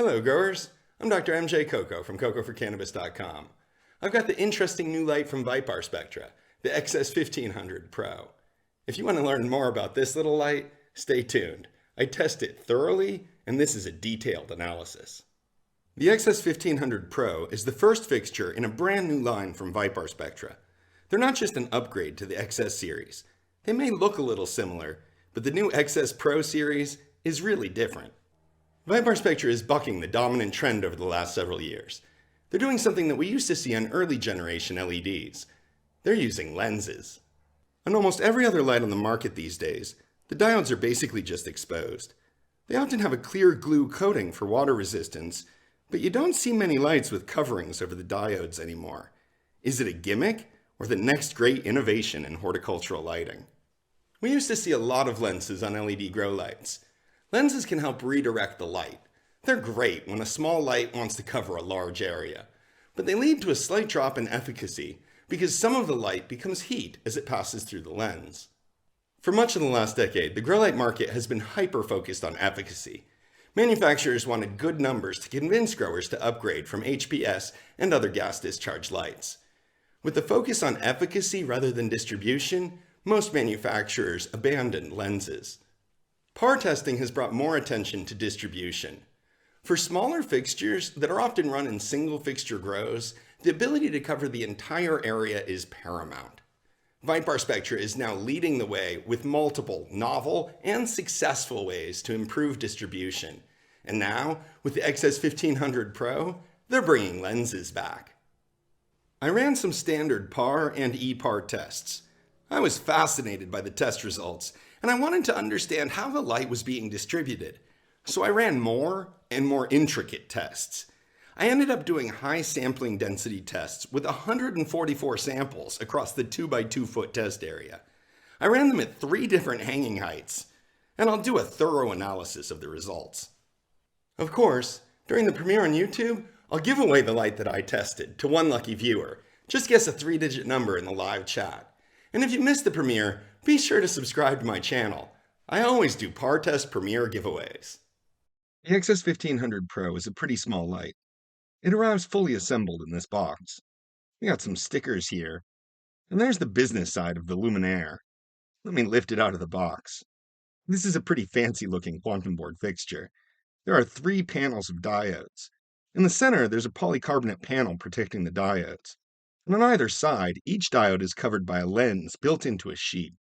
Hello growers, I'm Dr. MJ Coco from CocoForCannabis.com. I've got the interesting new light from ViparSpectra, the XS1500 PRO. If you want to learn more about this little light, stay tuned. I test it thoroughly, and this is a detailed analysis. The XS1500 PRO is the first fixture in a brand new line from ViparSpectra. They're not just an upgrade to the XS series. They may look a little similar, but the new XS Pro series is really different. ViparSpectra is bucking the dominant trend over the last several years. They're doing something that we used to see on early generation LEDs. They're using lenses. On almost every other light on the market these days, the diodes are basically just exposed. They often have a clear glue coating for water resistance, but you don't see many lights with coverings over the diodes anymore. Is it a gimmick or the next great innovation in horticultural lighting? We used to see a lot of lenses on LED grow lights. Lenses can help redirect the light. They're great when a small light wants to cover a large area, but they lead to a slight drop in efficacy because some of the light becomes heat as it passes through the lens. For much of the last decade, the grow light market has been hyper-focused on efficacy. Manufacturers wanted good numbers to convince growers to upgrade from HPS and other gas discharge lights. With the focus on efficacy rather than distribution, most manufacturers abandoned lenses. PAR testing has brought more attention to distribution. For smaller fixtures that are often run in single fixture grows, the ability to cover the entire area is paramount. ViparSpectra is now leading the way with multiple novel and successful ways to improve distribution. And now, with the XS1500 PRO, they're bringing lenses back. I ran some standard PAR and ePAR tests. I was fascinated by the test results, and I wanted to understand how the light was being distributed. So I ran more and more intricate tests. I ended up doing high sampling density tests with 144 samples across the 2x2 foot test area. I ran them at 3 different hanging heights, and I'll do a thorough analysis of the results. Of course, during the premiere on YouTube, I'll give away the light that I tested to one lucky viewer. Just guess a 3-digit number in the live chat. And if you missed the premiere, be sure to subscribe to my channel. I always do PAR test premiere giveaways. The XS1500 PRO is a pretty small light. It arrives fully assembled in this box. We got some stickers here, and there's the business side of the luminaire. Let me lift it out of the box. This is a pretty fancy looking quantum board fixture. There are 3 panels of diodes. In the center, there's a polycarbonate panel protecting the diodes. And on either side, each diode is covered by a lens built into a sheet.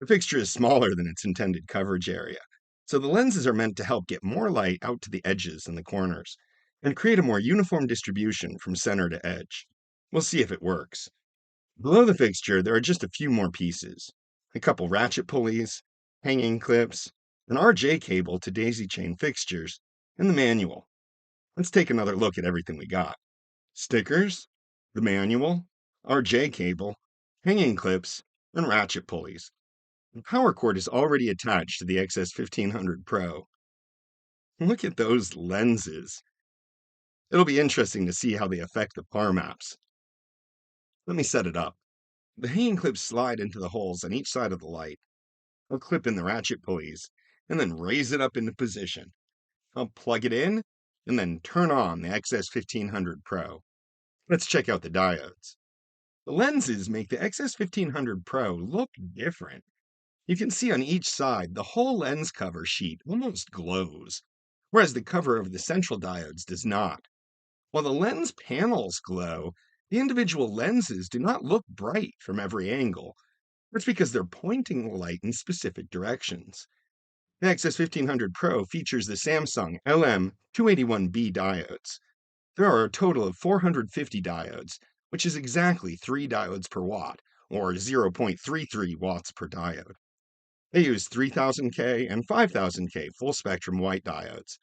The fixture is smaller than its intended coverage area, so the lenses are meant to help get more light out to the edges and the corners, and create a more uniform distribution from center to edge. We'll see if it works. Below the fixture, there are just a few more pieces. A couple ratchet pulleys, hanging clips, an RJ cable to daisy chain fixtures, and the manual. Let's take another look at everything we got. Stickers, the manual, RJ cable, hanging clips, and ratchet pulleys. The power cord is already attached to the XS1500 PRO. Look at those lenses. It'll be interesting to see how they affect the PAR maps. Let me set it up. The hanging clips slide into the holes on each side of the light. I'll clip in the ratchet pulleys, and then raise it up into position. I'll plug it in, and then turn on the XS1500 PRO. Let's check out the diodes. The lenses make the XS1500 PRO look different. You can see on each side the whole lens cover sheet almost glows, whereas the cover of the central diodes does not. While the lens panels glow, the individual lenses do not look bright from every angle. That's because they're pointing the light in specific directions. The XS1500 PRO features the Samsung LM281B diodes. There are a total of 450 diodes, which is exactly 3 diodes per watt, or 0.33 watts per diode. They use 3000K and 5000K full spectrum white diodes,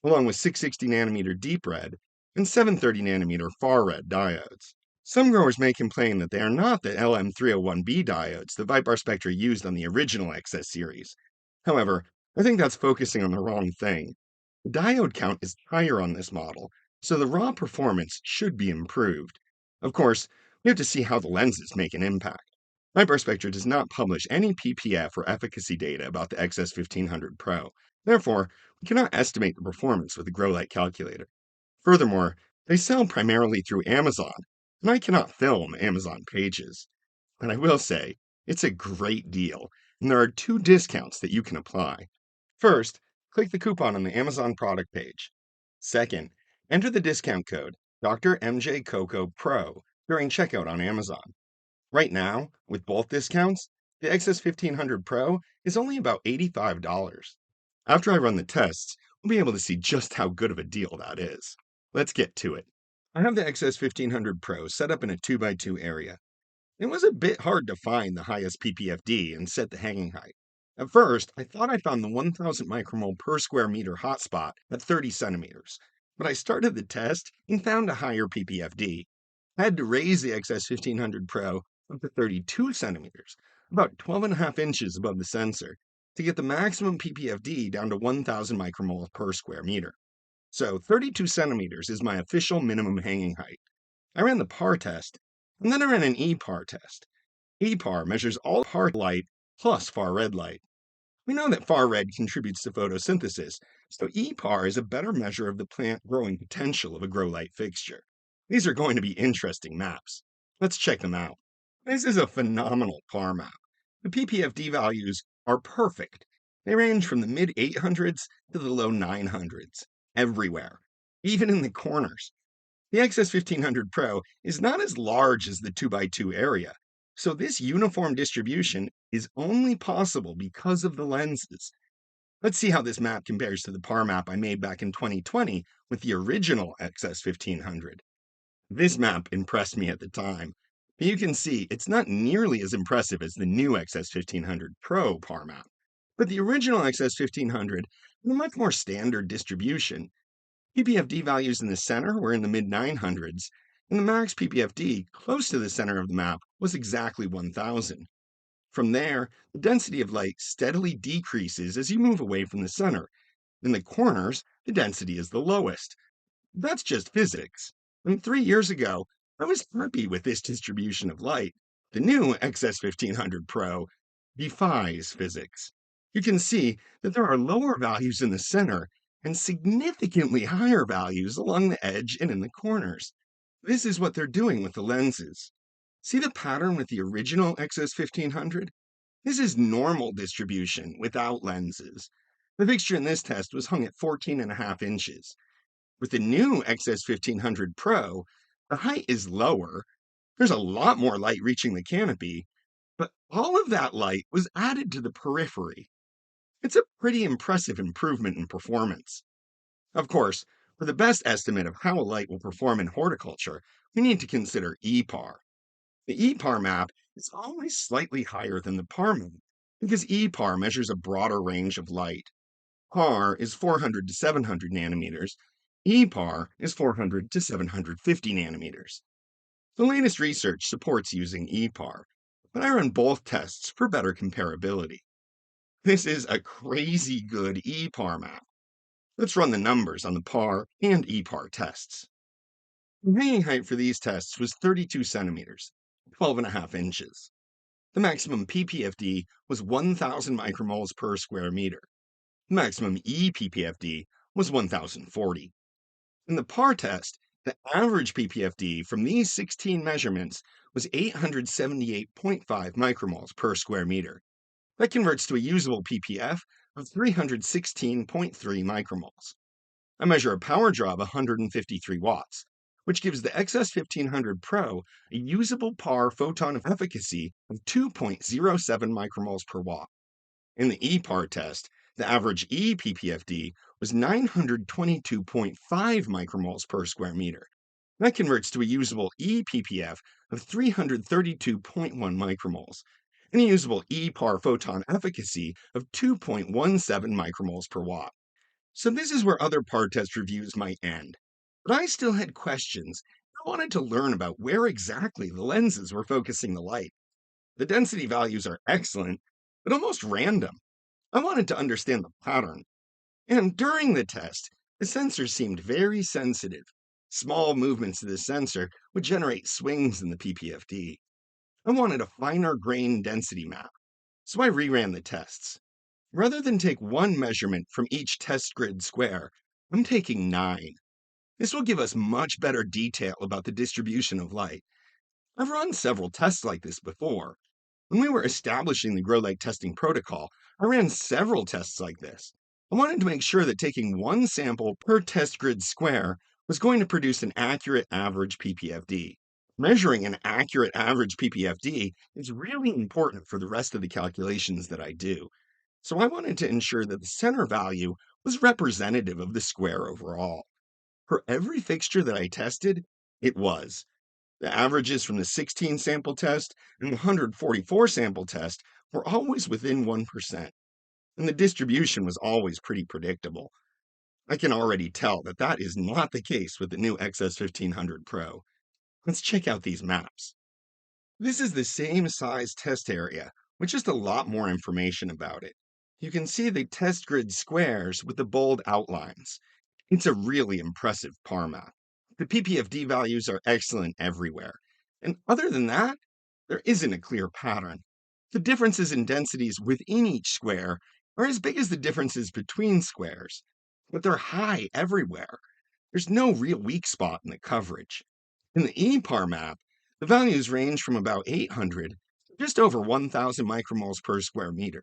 along with 660 nanometer deep red and 730 nanometer far red diodes. Some growers may complain that they are not the LM301B diodes that ViparSpectra used on the original XS series. However, I think that's focusing on the wrong thing. The diode count is higher on this model, so the raw performance should be improved. Of course, we have to see how the lenses make an impact. ViparSpectra does not publish any PPF or efficacy data about the XS1500 PRO, Therefore, we cannot estimate the performance with a grow light calculator. Furthermore, they sell primarily through Amazon, and I cannot film Amazon pages. But I will say, it's a great deal, and there are two discounts that you can apply. First, click the coupon on the Amazon product page. Second, enter the discount code Dr. MJ Coco Pro during checkout on Amazon. Right now, with both discounts, the XS1500 Pro is only about $85. After I run the tests, we'll be able to see just how good of a deal that is. Let's get to it. I have the XS1500 Pro set up in a 2x2 area. It was a bit hard to find the highest PPFD and set the hanging height. At first, I thought I found the 1000 micromole per square meter hotspot at 30 centimeters, but I started the test and found a higher PPFD. I had to raise the XS1500 Pro up to 32 centimeters, about 12.5 inches above the sensor, to get the maximum PPFD down to 1000 micromoles per square meter. So 32 centimeters is my official minimum hanging height. I ran the PAR test, and then I ran an ePAR test. ePAR measures all PAR light plus far red light. We know that far red contributes to photosynthesis, so ePAR is a better measure of the plant growing potential of a grow light fixture. These are going to be interesting maps. Let's check them out. This is a phenomenal PAR map. The PPFD values are perfect. They range from the mid 800s to the low 900s, everywhere, even in the corners. The XS1500 Pro is not as large as the 2x2 area, so this uniform distribution is only possible because of the lenses. Let's see how this map compares to the PAR map I made back in 2020 with the original XS1500. This map impressed me at the time, but you can see it's not nearly as impressive as the new XS1500 Pro PAR map. But the original XS1500 had a much more standard distribution. PPFD values in the center were in the mid 900s, and the max PPFD close to the center of the map was exactly 1000. From there, the density of light steadily decreases as you move away from the center. In the corners, the density is the lowest. That's just physics. And 3 years ago, I was happy with this distribution of light. The new XS1500 Pro defies physics. You can see that there are lower values in the center and significantly higher values along the edge and in the corners. This is what they're doing with the lenses. See the pattern with the original XS1500? This is normal distribution without lenses. The fixture in this test was hung at 14.5 inches. With the new XS1500 Pro, the height is lower. There's a lot more light reaching the canopy, but all of that light was added to the periphery. It's a pretty impressive improvement in performance. Of course, for the best estimate of how a light will perform in horticulture, we need to consider ePAR. The ePAR map is always slightly higher than the PAR map because ePAR measures a broader range of light. PAR is 400 to 700 nanometers, ePAR is 400 to 750 nanometers. The latest research supports using ePAR, but I run both tests for better comparability. This is a crazy good ePAR map. Let's run the numbers on the PAR and ePAR tests. The hanging height for these tests was 32 centimeters, 12.5 inches. The maximum PPFD was 1000 micromoles per square meter. The maximum ePPFD was 1040. In the PAR test, the average PPFD from these 16 measurements was 878.5 micromoles per square meter. That converts to a usable ppf of 316.3 micromoles. I measure a power draw of 153 watts, which gives the XS1500 Pro a usable PAR photon efficacy of 2.07 micromoles per watt. In the ePAR test, the average ePPFD was 922.5 micromoles per square meter. That converts to a usable ePPF of 332.1 micromoles, and a usable ePAR photon efficacy of 2.17 micromoles per watt. So this is where other PAR test reviews might end. But I still had questions. I wanted to learn about where exactly the lenses were focusing the light. The density values are excellent, but almost random. I wanted to understand the pattern. And during the test, the sensor seemed very sensitive. Small movements of the sensor would generate swings in the PPFD. I wanted a finer grain density map, so I reran the tests. Rather than take one measurement from each test grid square, I'm taking 9. This will give us much better detail about the distribution of light. I've run several tests like this before. When we were establishing the grow light testing protocol, I ran several tests like this. I wanted to make sure that taking one sample per test grid square was going to produce an accurate average PPFD. Measuring an accurate average PPFD is really important for the rest of the calculations that I do. So I wanted to ensure that the center value was representative of the square overall. For every fixture that I tested, it was. The averages from the 16 sample test and the 144 sample test were always within 1%, and the distribution was always pretty predictable. I can already tell that that is not the case with the new XS1500 Pro. Let's check out these maps. This is the same size test area, with just a lot more information about it. You can see the test grid squares with the bold outlines. It's a really impressive PAR map. The PPFD values are excellent everywhere. And other than that, there isn't a clear pattern. The differences in densities within each square are as big as the differences between squares, but they're high everywhere. There's no real weak spot in the coverage. In the ePAR map, the values range from about 800 to just over 1,000 micromoles per square meter.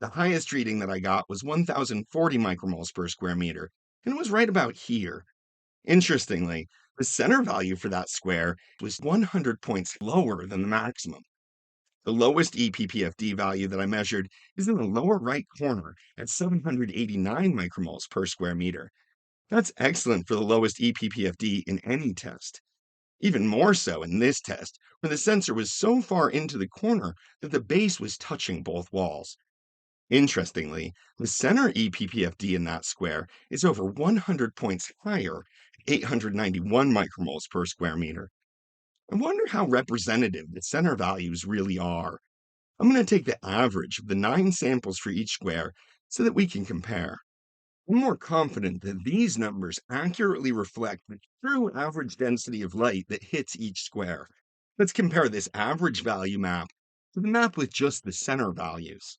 The highest reading that I got was 1,040 micromoles per square meter, and it was right about here. Interestingly, the center value for that square was 100 points lower than the maximum. The lowest ePPFD value that I measured is in the lower right corner at 789 micromoles per square meter. That's excellent for the lowest ePPFD in any test. Even more so in this test, where the sensor was so far into the corner that the base was touching both walls. Interestingly, the center ePPFD in that square is over 100 points higher, 891 micromoles per square meter. I wonder how representative the center values really are. I'm going to take the average of the 9 samples for each square so that we can compare. I'm more confident that these numbers accurately reflect the true average density of light that hits each square. Let's compare this average value map to the map with just the center values.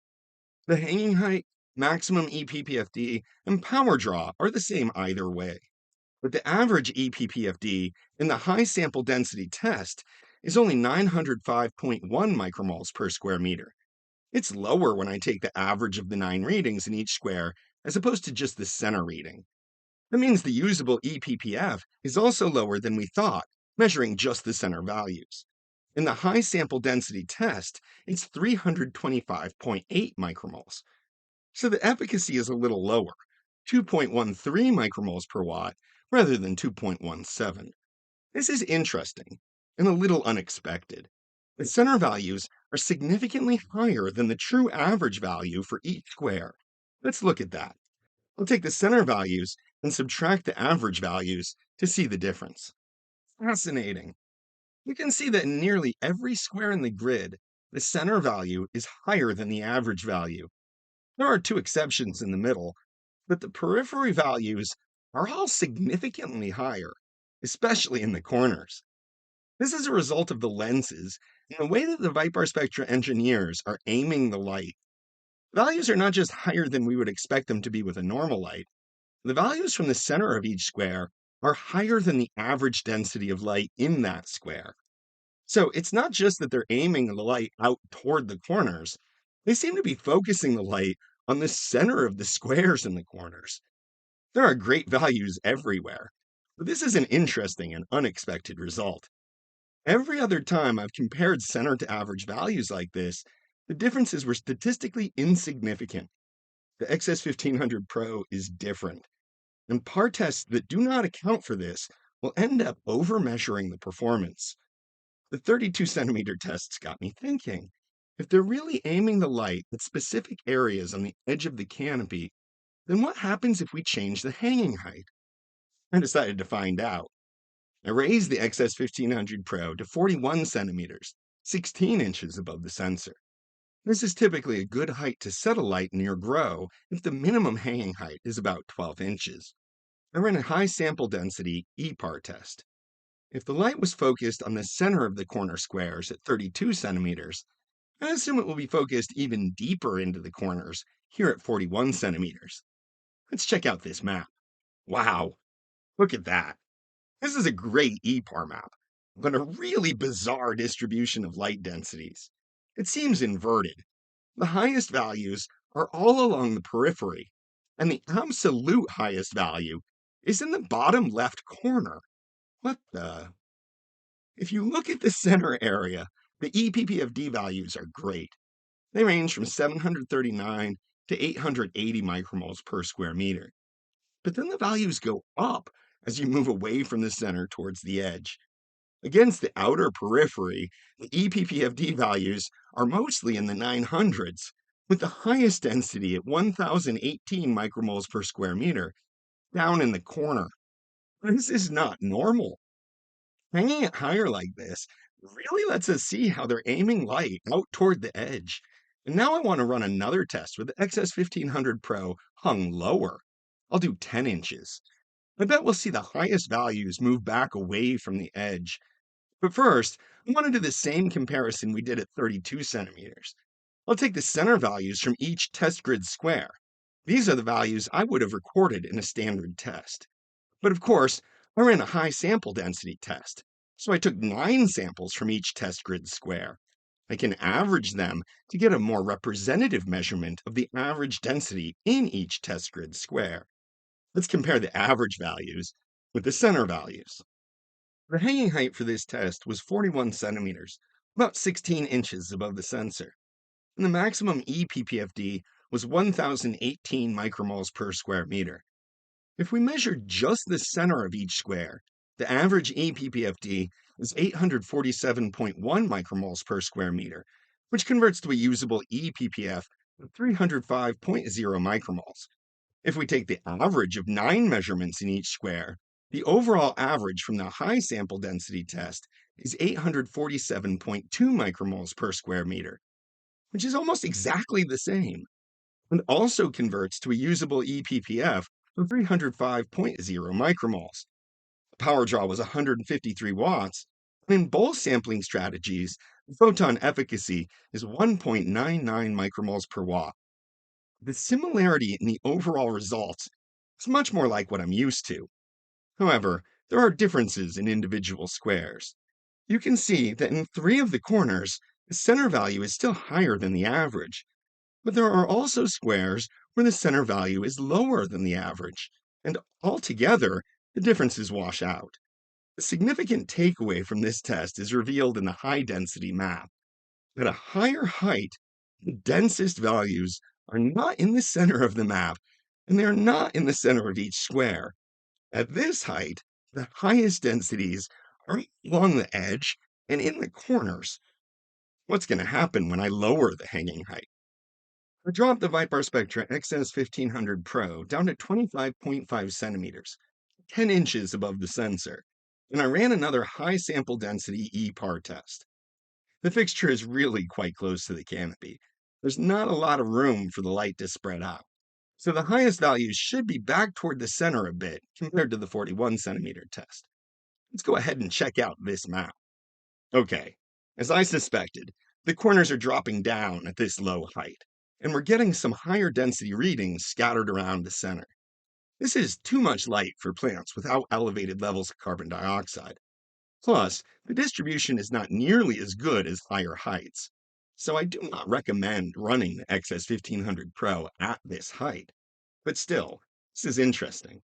The hanging height, maximum ePPFD, and power draw are the same either way. But the average ePPFD in the high sample density test is only 905.1 micromoles per square meter. It's lower when I take the average of the 9 readings in each square as opposed to just the center reading. That means the usable ePPF is also lower than we thought, measuring just the center values. In the high sample density test, it's 325.8 micromoles. So the efficacy is a little lower, 2.13 micromoles per watt rather than 2.17. This is interesting and a little unexpected. The center values are significantly higher than the true average value for each square. Let's look at that. We'll take the center values and subtract the average values to see the difference. Fascinating. You can see that in nearly every square in the grid, the center value is higher than the average value. There are 2 exceptions in the middle, but the periphery values are all significantly higher, especially in the corners. This is a result of the lenses and the way that the ViparSpectra engineers are aiming the light. Values are not just higher than we would expect them to be with a normal light. The values from the center of each square are higher than the average density of light in that square. So it's not just that they're aiming the light out toward the corners, they seem to be focusing the light on the center of the squares in the corners. There are great values everywhere, but this is an interesting and unexpected result. Every other time I've compared center to average values like this, the differences were statistically insignificant. The XS1500 Pro is different, and PAR tests that do not account for this will end up over-measuring the performance. The 32 centimeter tests got me thinking. If they're really aiming the light at specific areas on the edge of the canopy, then what happens if we change the hanging height? I decided to find out. I raised the XS1500 Pro to 41 centimeters, 16 inches above the sensor. This is typically a good height to set a light near grow if the minimum hanging height is about 12 inches. I ran a high sample density ePAR test. If the light was focused on the center of the corner squares at 32 centimeters, I assume it will be focused even deeper into the corners here at 41 centimeters. Let's check out this map. Wow, look at that. This is a great ePAR map, but a really bizarre distribution of light densities. It seems inverted. The highest values are all along the periphery, and the absolute highest value is in the bottom left corner. What the? If you look at the center area, the ePPFD values are great. They range from 739 to 880 micromoles per square meter. But then the values go up as you move away from the center towards the edge. Against the outer periphery, the ePPFD values are mostly in the 900s, with the highest density at 1018 micromoles per square meter down in the corner. This is not normal. Hanging it higher like this really lets us see how they're aiming light out toward the edge. And now I want to run another test with the XS1500 Pro hung lower. I'll do 10 inches. I bet we'll see the highest values move back away from the edge. But first, I want to do the same comparison we did at 32 centimeters. I'll take the center values from each test grid square. These are the values I would have recorded in a standard test. But of course, I ran a high sample density test, so I took 9 samples from each test grid square. I can average them to get a more representative measurement of the average density in each test grid square. Let's compare the average values with the center values. The hanging height for this test was 41 centimeters, about 16 inches above the sensor, and the maximum ePPFD was 1018 micromoles per square meter. If we measure just the center of each square, the average ePPFD is 847.1 micromoles per square meter, which converts to a usable ePPF of 305.0 micromoles. If we take the average of 9 measurements in each square, the overall average from the high sample density test is 847.2 micromoles per square meter, which is almost exactly the same, and also converts to a usable ePPF of 305.0 micromoles. The power draw was 153 watts, and in both sampling strategies, the photon efficacy is 1.99 micromoles per watt. The similarity in the overall results is much more like what I'm used to. However, there are differences in individual squares. You can see that in 3 of the corners, the center value is still higher than the average, but there are also squares where the center value is lower than the average, and altogether, the differences wash out. A significant takeaway from this test is revealed in the high-density map. At a higher height, the densest values are not in the center of the map, and they are not in the center of each square. At this height, the highest densities are along the edge and in the corners. What's going to happen when I lower the hanging height? I dropped the ViparSpectra XS1500 PRO down to 25.5 centimeters, 10 inches above the sensor, and I ran another high sample density ePAR test. The fixture is really quite close to the canopy. There's not a lot of room for the light to spread out, so the highest values should be back toward the center a bit compared to the 41 centimeter test. Let's go ahead and check out this map. Okay, as I suspected, the corners are dropping down at this low height, and we're getting some higher density readings scattered around the center. This is too much light for plants without elevated levels of carbon dioxide. Plus, the distribution is not nearly as good as higher heights, so I do not recommend running the XS1500 Pro at this height. But still, this is interesting.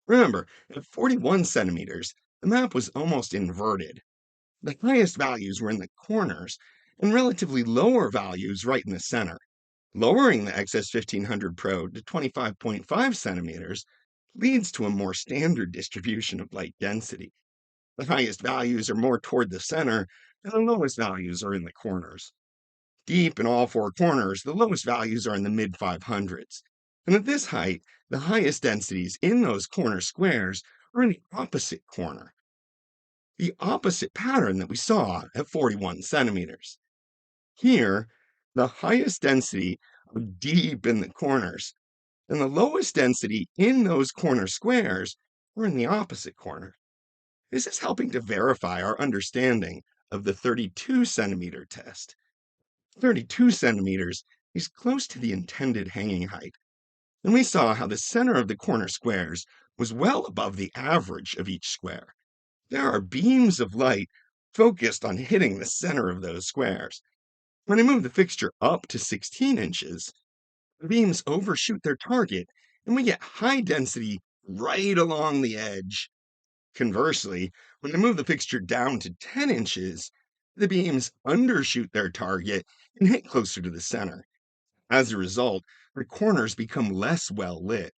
Remember, at 41 centimeters, the map was almost inverted. The highest values were in the corners, and relatively lower values right in the center. Lowering the XS1500 Pro to 25.5 centimeters leads to a more standard distribution of light density. The highest values are more toward the center, and the lowest values are in the corners. Deep in all 4 corners, the lowest values are in the mid-500s. And at this height, the highest densities in those corner squares are in the opposite corner. The opposite pattern that we saw at 41 centimeters. Here, the highest density are deep in the corners, and the lowest density in those corner squares are in the opposite corner. This is helping to verify our understanding of the 32 centimeter test. 32 centimeters is close to the intended hanging height, and we saw how the center of the corner squares was well above the average of each square. There are beams of light focused on hitting the center of those squares. When I move the fixture up to 16 inches, the beams overshoot their target, and we get high density right along the edge. Conversely, when I move the fixture down to 10 inches, the beams undershoot their target and hit closer to the center. As a result, the corners become less well lit.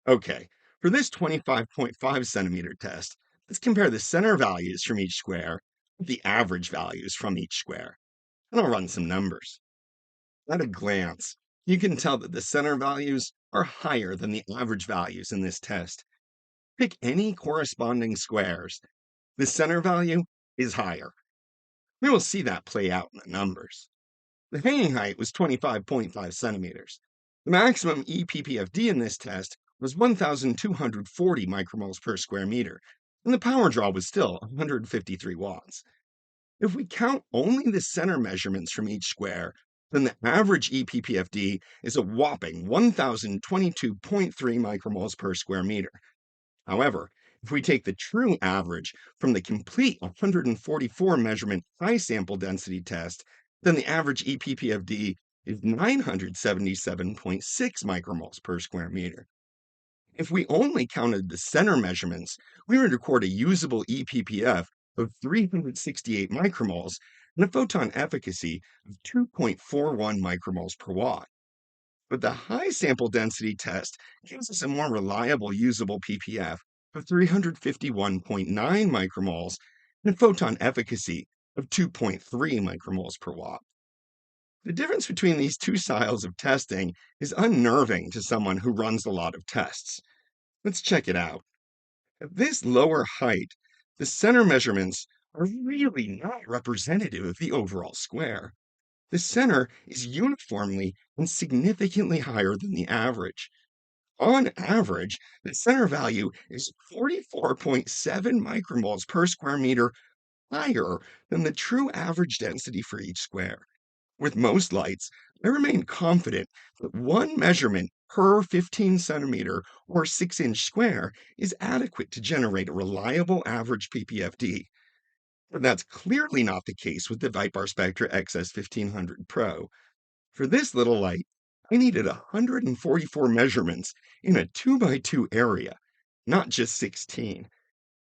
Okay, for this 25.5 centimeter test, let's compare the center values from each square with the average values from each square. And I'll run some numbers. At a glance, you can tell that the center values are higher than the average values in this test. Pick any corresponding squares. The center value is higher. We will see that play out in the numbers. The hanging height was 25.5 centimeters. The maximum ePPFD in this test was 1,240 micromoles per square meter, and the power draw was still 153 watts. If we count only the center measurements from each square, then the average ePPFD is a whopping 1,022.3 micromoles per square meter. However, if we take the true average from the complete 144 measurement high sample density test, then the average ePPFD is 977.6 micromoles per square meter. If we only counted the center measurements, we would record a usable ePPF of 368 micromoles and a photon efficacy of 2.41 micromoles per watt. But the high sample density test gives us a more reliable usable ppf of 351.9 micromoles and a photon efficacy of 2.3 micromoles per watt. The difference between these two styles of testing is unnerving to someone who runs a lot of tests. Let's check it out. At this lower height, the center measurements are really not representative of the overall square. The center is uniformly and significantly higher than the average. On average, the center value is 44.7 micromoles per square meter higher than the true average density for each square. With most lights, I remain confident that one measurement per 15 centimeter or 6-inch square is adequate to generate a reliable average PPFD. But that's clearly not the case with the ViparSpectra XS1500 PRO. For this little light, I needed 144 measurements in a 2x2 area, not just 16.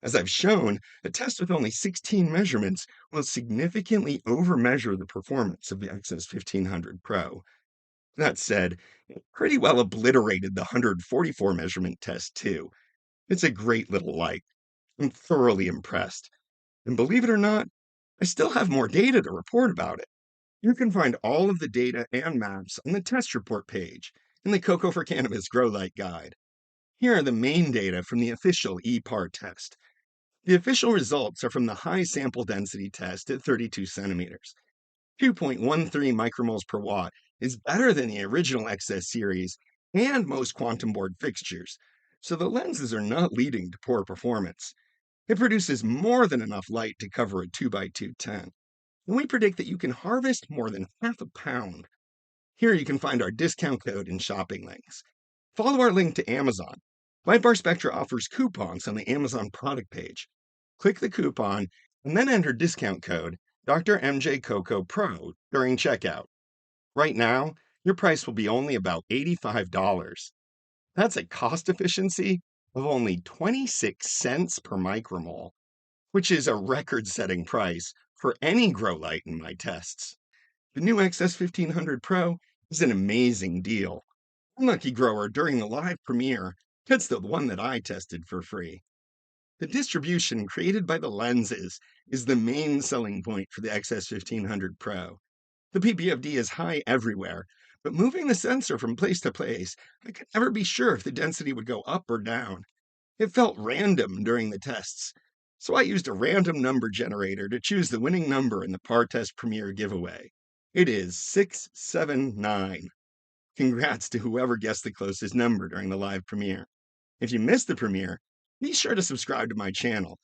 As I've shown, a test with only 16 measurements will significantly overmeasure the performance of the XS1500 PRO. That said, it pretty well obliterated the 144 measurement test too. It's a great little light. I'm thoroughly impressed. And believe it or not, I still have more data to report about it. You can find all of the data and maps on the test report page in the Coco for Cannabis Grow Light Guide. Here are the main data from the official ePAR test. The official results are from the high sample density test at 32 centimeters. 2.13 micromoles per watt is better than the original XS series and most quantum board fixtures, so the lenses are not leading to poor performance. It produces more than enough light to cover a 2x2 tent, and we predict that you can harvest more than half a pound. Here you can find our discount code and shopping links. Follow our link to Amazon. ViparSpectra offers coupons on the Amazon product page. Click the coupon and then enter discount code Dr. MJ Coco Pro during checkout. Right now, your price will be only about $85. That's a cost efficiency of only 26 cents per micromole, which is a record-setting price for any grow light in my tests. The new XS1500 Pro is an amazing deal. One lucky grower during the live premiere gets the one that I tested for free. The distribution created by the lenses is the main selling point for the XS1500 Pro. The PPFD is high everywhere, but moving the sensor from place to place, I could never be sure if the density would go up or down. It felt random during the tests, so I used a random number generator to choose the winning number in the PAR Test Premiere giveaway. It is 679. Congrats to whoever guessed the closest number during the live premiere. If you missed the premiere, be sure to subscribe to my channel.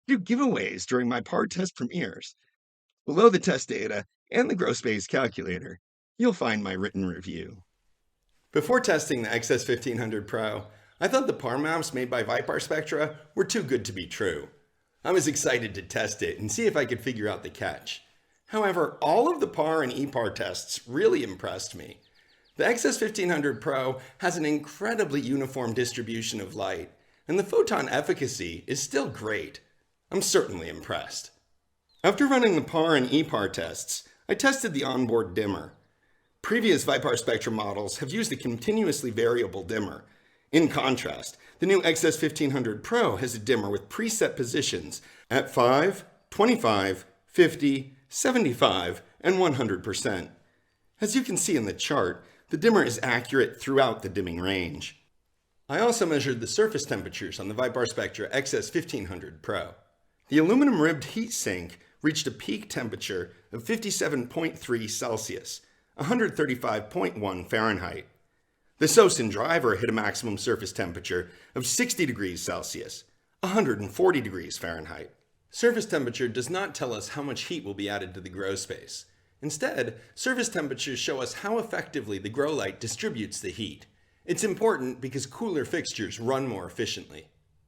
I do giveaways during my PAR Test premieres. Below the test data and the grow space calculator, you'll find my written review. Before testing the XS1500 Pro, I thought the PAR mounts made by ViparSpectra were too good to be true. I was excited to test it and see if I could figure out the catch. However, all of the PAR and ePAR tests really impressed me. The XS1500 Pro has an incredibly uniform distribution of light, and the photon efficacy is still great. I'm certainly impressed. After running the PAR and ePAR tests, I tested the onboard dimmer. Previous ViparSpectra models have used a continuously variable dimmer. In contrast, the new XS1500 Pro has a dimmer with preset positions at 5, 25, 50, 75, and 100%. As you can see in the chart, the dimmer is accurate throughout the dimming range. I also measured the surface temperatures on the ViparSpectra XS1500 Pro. The aluminum ribbed heatsink reached a peak temperature of 57.3 Celsius, 135.1 Fahrenheit. The SOSIN driver hit a maximum surface temperature of 60 degrees Celsius, 140 degrees Fahrenheit. Surface temperature does not tell us how much heat will be added to the grow space. Instead, surface temperatures show us how effectively the grow light distributes the heat. It's important because cooler fixtures run more efficiently.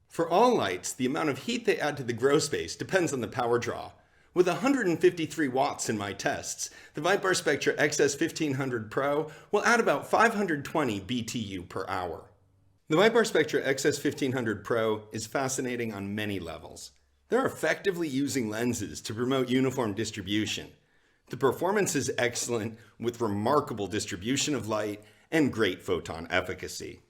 For all lights, the amount of heat they add to the grow space depends on the power draw. With 153 watts in my tests, the ViparSpectra XS1500 Pro will add about 520 BTU per hour. The ViparSpectra XS1500 Pro is fascinating on many levels. They're effectively using lenses to promote uniform distribution. The performance is excellent with remarkable distribution of light and great photon efficacy.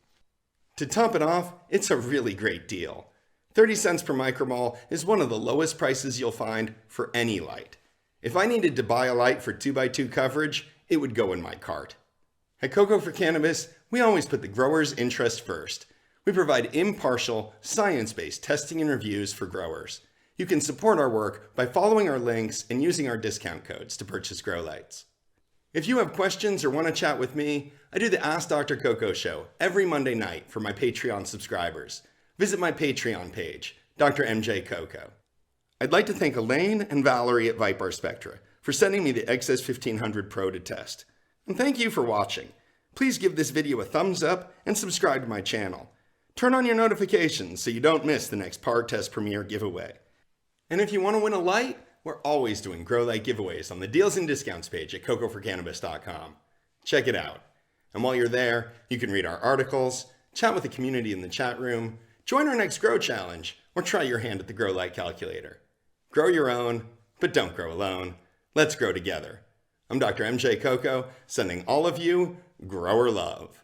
To top it off, it's a really great deal. 30 cents per micromole is one of the lowest prices you'll find for any light. If I needed to buy a light for 2x2 coverage, it would go in my cart. At Coco for Cannabis, we always put the grower's interest first. We provide impartial, science-based testing and reviews for growers. You can support our work by following our links and using our discount codes to purchase grow lights. If you have questions or want to chat with me, I do the Ask Dr. Coco show every Monday night for my Patreon subscribers. Visit my Patreon page, Dr. MJ Coco. I'd like to thank Elaine and Valerie at ViparSpectra for sending me the XS1500 Pro to test. And thank you for watching. Please give this video a thumbs up and subscribe to my channel. Turn on your notifications so you don't miss the next PAR Test Premiere giveaway. And if you want to win a light, we're always doing grow light giveaways on the deals and discounts page at cocoforcannabis.com. Check it out. And while you're there, you can read our articles, chat with the community in the chat room, join our next grow challenge, or try your hand at the grow light calculator. Grow your own, but don't grow alone. Let's grow together. I'm Dr. MJ Coco, sending all of you grower love.